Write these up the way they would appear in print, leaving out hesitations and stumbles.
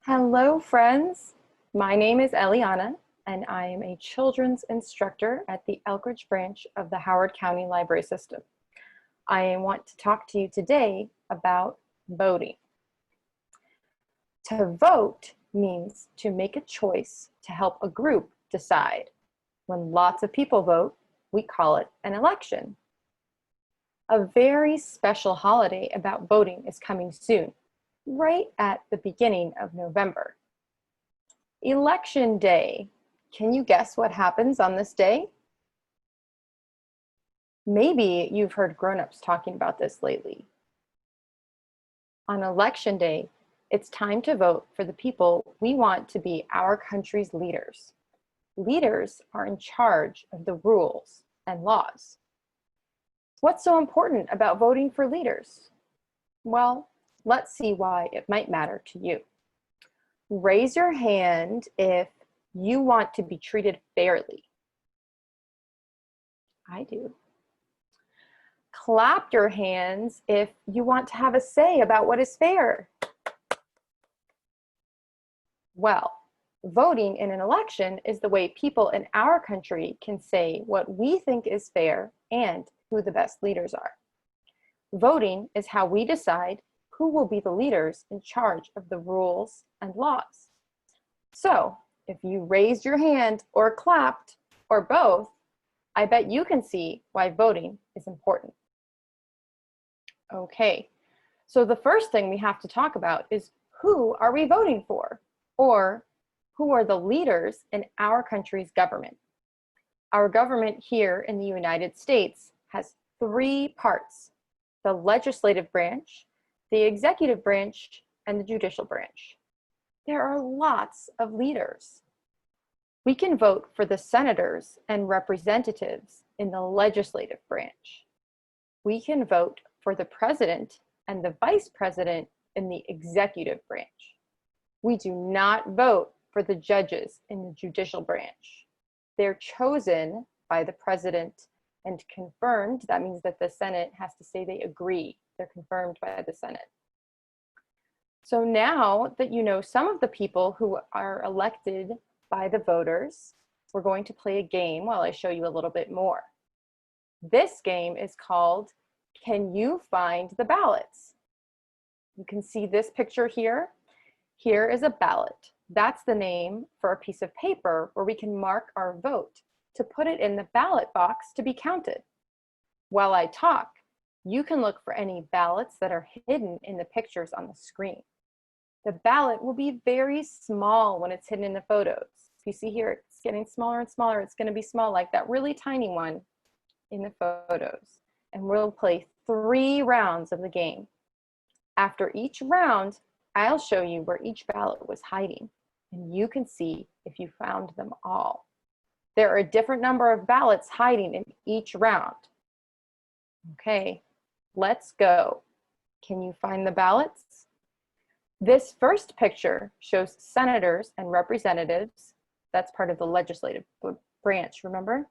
Hello, friends. My name is Eliana, and I am a children's instructor at the Elkridge branch of the Howard County Library System. I want to talk to you today about voting. To vote means to make a choice to help a group decide. When lots of people vote, we call it an election. A very special holiday about voting is coming soon, right at the beginning of November. Election Day. Can you guess what happens on this day? Maybe you've heard grown-ups talking about this lately. On Election Day, it's time to vote for the people we want to be our country's leaders. Leaders are in charge of the rules and laws. What's so important about voting for leaders? Well, let's see why it might matter to you. Raise your hand if you want to be treated fairly. I do. Clap your hands if you want to have a say about what is fair. Well, voting in an election is the way people in our country can say what we think is fair and who the best leaders are. Voting is how we decide who will be the leaders in charge of the rules and laws. So, if you raised your hand or clapped or both, I bet you can see why voting is important. Okay, so the first thing we have to talk about is who are we voting for? Or who are the leaders in our country's government? Our government here in the United States has three parts: the legislative branch, the executive branch, and the judicial branch. There are lots of leaders. We can vote for the senators and representatives in the legislative branch. We can vote for the president and the vice president in the executive branch. We do not vote for the judges in the judicial branch. They're chosen by the president and confirmed. That means that the Senate has to say they agree. They're confirmed by the Senate. So now that you know some of the people who are elected by the voters, we're going to play a game while I show you a little bit more. This game is called Can You Find the Ballots? You can see this picture here. Here is a ballot. That's the name for a piece of paper where we can mark our vote to put it in the ballot box to be counted. While I talk, you can look for any ballots that are hidden in the pictures on the screen. The ballot will be very small when it's hidden in the photos. You see here, it's getting smaller and smaller. It's going to be small like that really tiny one in the photos. And we'll play 3 rounds of the game. After each round, I'll show you where each ballot was hiding, and you can see if you found them all. There are a different number of ballots hiding in each round. Okay, let's go. Can you find the ballots? This first picture shows senators and representatives, that's part of the legislative branch, remember?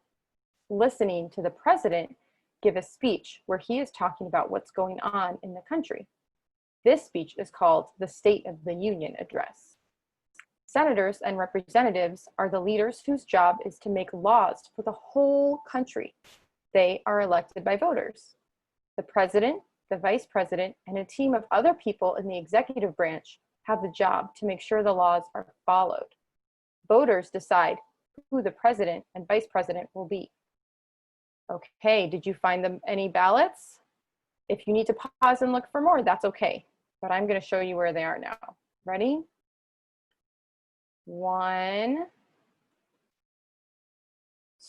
Listening to the president give a speech where he is talking about what's going on in the country. This speech is called the State of the Union Address. Senators and representatives are the leaders whose job is to make laws for the whole country. They are elected by voters. The president, the vice president, and a team of other people in the executive branch have the job to make sure the laws are followed. Voters decide who the president and vice president will be. Okay, did you find any ballots? If you need to pause and look for more, that's okay. But I'm going to show you where they are now. Ready? 1,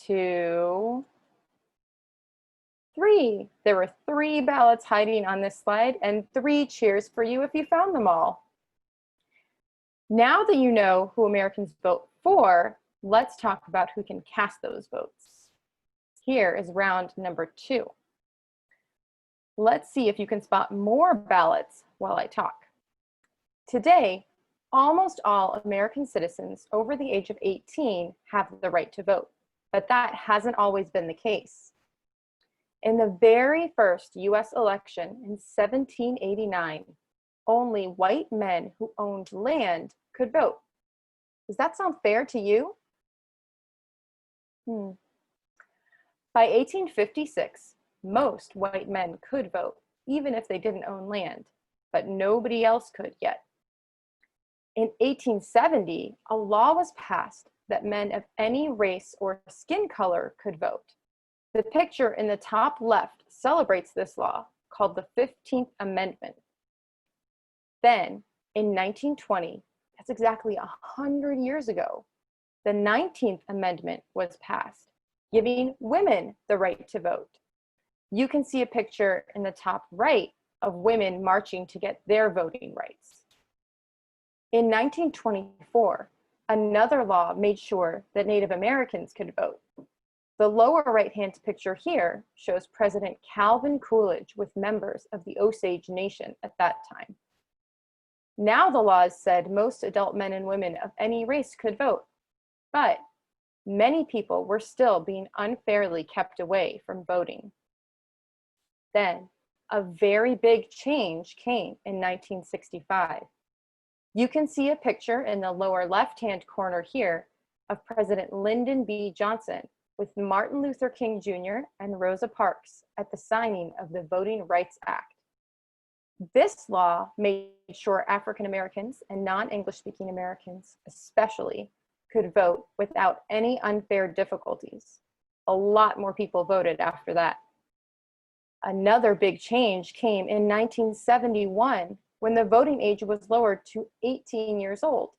2, 3. There were 3 ballots hiding on this slide, and 3 cheers for you if you found them all. Now that you know who Americans vote for, let's talk about who can cast those votes. Here is round number 2. Let's see if you can spot more ballots while I talk. Today, almost all American citizens over the age of 18 have the right to vote, but that hasn't always been the case. In the very first US election in 1789, only white men who owned land could vote. Does that sound fair to you? By 1856, most white men could vote, even if they didn't own land, but nobody else could yet. In 1870, a law was passed that men of any race or skin color could vote. The picture in the top left celebrates this law, called the 15th Amendment. Then, in 1920, that's exactly 100 years ago, the 19th Amendment was passed, giving women the right to vote. You can see a picture in the top right of women marching to get their voting rights. In 1924, another law made sure that Native Americans could vote. The lower right-hand picture here shows President Calvin Coolidge with members of the Osage Nation at that time. Now the laws said most adult men and women of any race could vote, but many people were still being unfairly kept away from voting. Then, a very big change came in 1965. You can see a picture in the lower left-hand corner here of President Lyndon B. Johnson with Martin Luther King Jr. and Rosa Parks at the signing of the Voting Rights Act. This law made sure African Americans and non-English speaking Americans especially could vote without any unfair difficulties. A lot more people voted after that. Another big change came in 1971 when the voting age was lowered to 18 years old.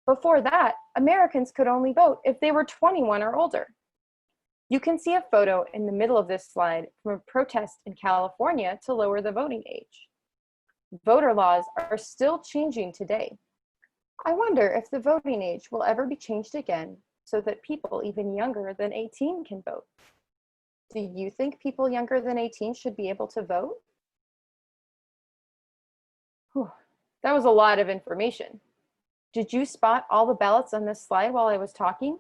Before that, Americans could only vote if they were 21 or older. You can see a photo in the middle of this slide from a protest in California to lower the voting age. Voter laws are still changing today. I wonder if the voting age will ever be changed again so that people even younger than 18 can vote. Do you think people younger than 18 should be able to vote? Whew, that was a lot of information. Did you spot all the ballots on this slide while I was talking?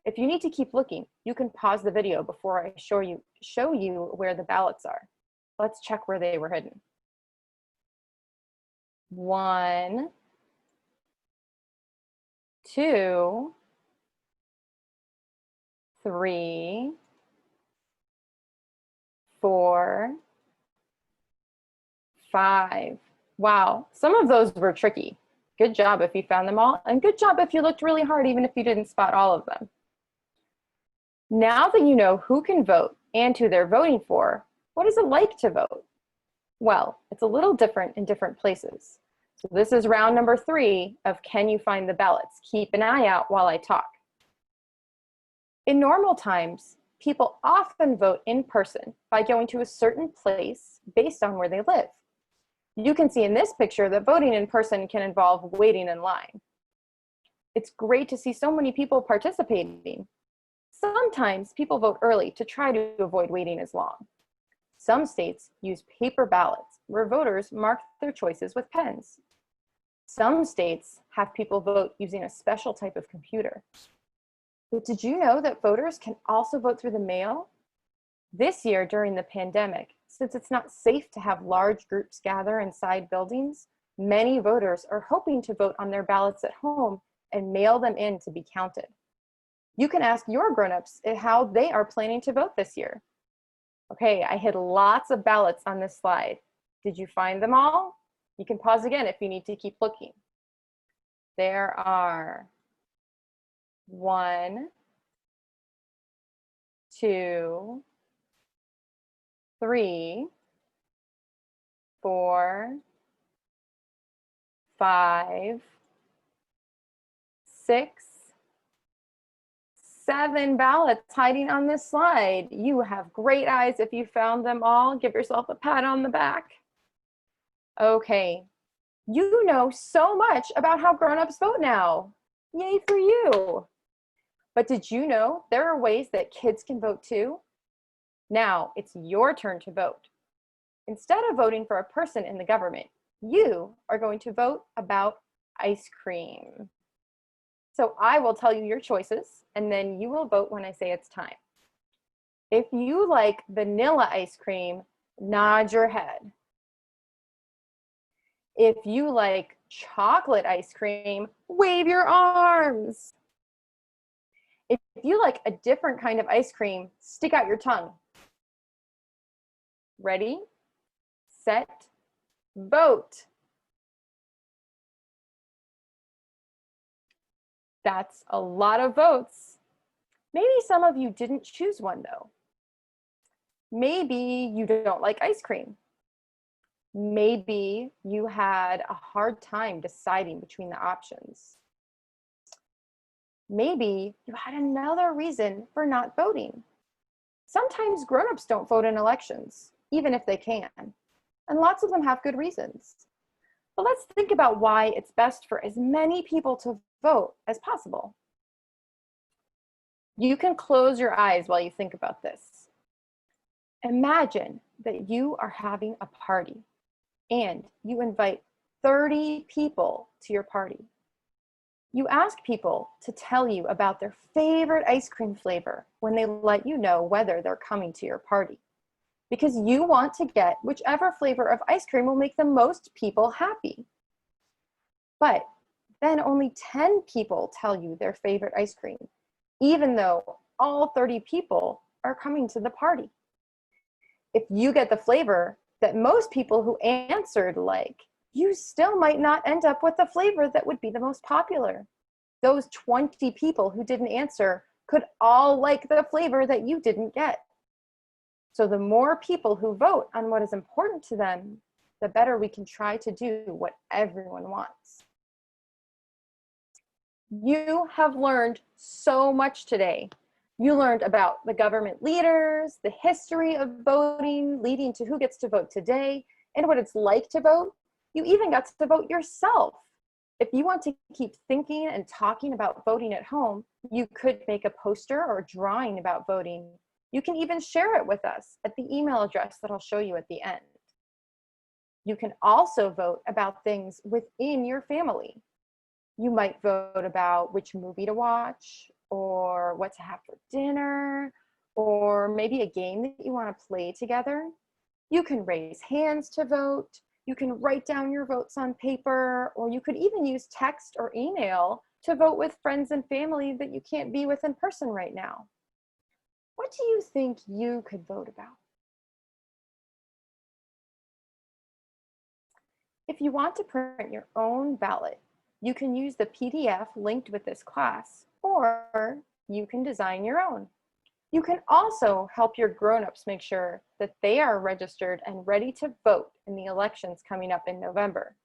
If you need to keep looking, you can pause the video before I show you where the ballots are. Let's check where they were hidden. 1, 2, 3, 4, 5. Wow, some of those were tricky. Good job if you found them all, and good job if you looked really hard even if you didn't spot all of them. Now that you know who can vote and who they're voting for, what is it like to vote? Well, it's a little different in different places. So this is round number 3 of Can You Find the Ballots? Keep an eye out while I talk. In normal times, people often vote in person by going to a certain place based on where they live. You can see in this picture that voting in person can involve waiting in line. It's great to see so many people participating. Sometimes people vote early to try to avoid waiting as long. Some states use paper ballots where voters mark their choices with pens. Some states have people vote using a special type of computer. But did you know that voters can also vote through the mail? This year during the pandemic, since it's not safe to have large groups gather inside buildings, many voters are hoping to vote on their ballots at home and mail them in to be counted. You can ask your grown-ups how they are planning to vote this year. Okay, I hid lots of ballots on this slide. Did you find them all? You can pause again if you need to keep looking. There are 1, 2, 3, 4, 5, 6, 7 ballots hiding on this slide. You have great eyes if you found them all. Give yourself a pat on the back. Okay, you know so much about how grown-ups vote now. Yay for you. But did you know there are ways that kids can vote too? Now it's your turn to vote. Instead of voting for a person in the government, you are going to vote about ice cream. So I will tell you your choices, and then you will vote when I say it's time. If you like vanilla ice cream, nod your head. If you like chocolate ice cream, wave your arms. If you like a different kind of ice cream, stick out your tongue. Ready, set, vote. That's a lot of votes. Maybe some of you didn't choose one though. Maybe you don't like ice cream. Maybe you had a hard time deciding between the options. Maybe you had another reason for not voting. Sometimes grown-ups don't vote in elections, even if they can, and lots of them have good reasons. But let's think about why it's best for as many people to vote as possible. You can close your eyes while you think about this. Imagine that you are having a party and you invite 30 people to your party. You ask people to tell you about their favorite ice cream flavor when they let you know whether they're coming to your party, because you want to get whichever flavor of ice cream will make the most people happy. But then only 10 people tell you their favorite ice cream, even though all 30 people are coming to the party. If you get the flavor that most people who answered like, you still might not end up with the flavor that would be the most popular. Those 20 people who didn't answer could all like the flavor that you didn't get. So the more people who vote on what is important to them, the better we can try to do what everyone wants. You have learned so much today. You learned about the government leaders, the history of voting leading to who gets to vote today, and what it's like to vote. You even got to vote yourself. If you want to keep thinking and talking about voting at home, you could make a poster or drawing about voting. You can even share it with us at the email address that I'll show you at the end. You can also vote about things within your family. You might vote about which movie to watch, or what to have for dinner, or maybe a game that you want to play together. You can raise hands to vote. You can write down your votes on paper, or you could even use text or email to vote with friends and family that you can't be with in person right now. What do you think you could vote about? If you want to print your own ballot, you can use the PDF linked with this class, or you can design your own. You can also help your grown-ups make sure that they are registered and ready to vote in the elections coming up in November.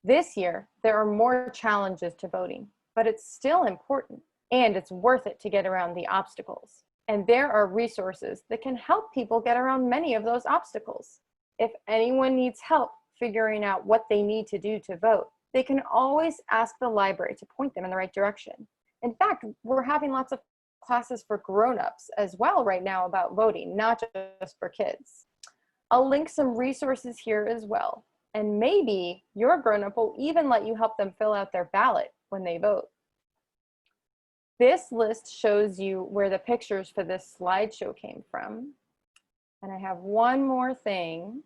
This year, there are more challenges to voting, but it's still important, and it's worth it to get around the obstacles. And there are resources that can help people get around many of those obstacles. If anyone needs help figuring out what they need to do to vote, they can always ask the library to point them in the right direction. In fact, we're having lots of classes for grown-ups as well right now about voting, not just for kids. I'll link some resources here as well. And maybe your grown-up will even let you help them fill out their ballot when they vote. This list shows you where the pictures for this slideshow came from. And I have one more thing,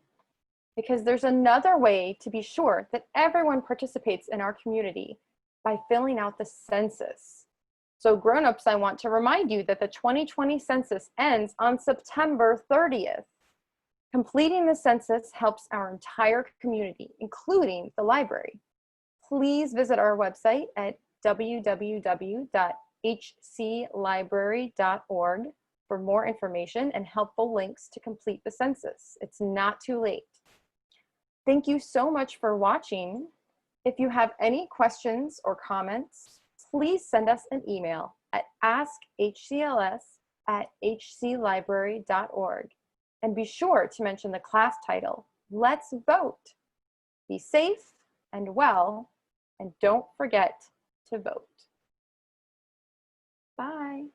because there's another way to be sure that everyone participates in our community by filling out the census. So grown-ups, I want to remind you that the 2020 census ends on September 30th. Completing the census helps our entire community, including the library. Please visit our website at www.hclibrary.org for more information and helpful links to complete the census. It's not too late. Thank you so much for watching. If you have any questions or comments, please send us an email at askhcls@hclibrary.org. And be sure to mention the class title, Let's Vote. Be safe and well, and don't forget to vote. Bye.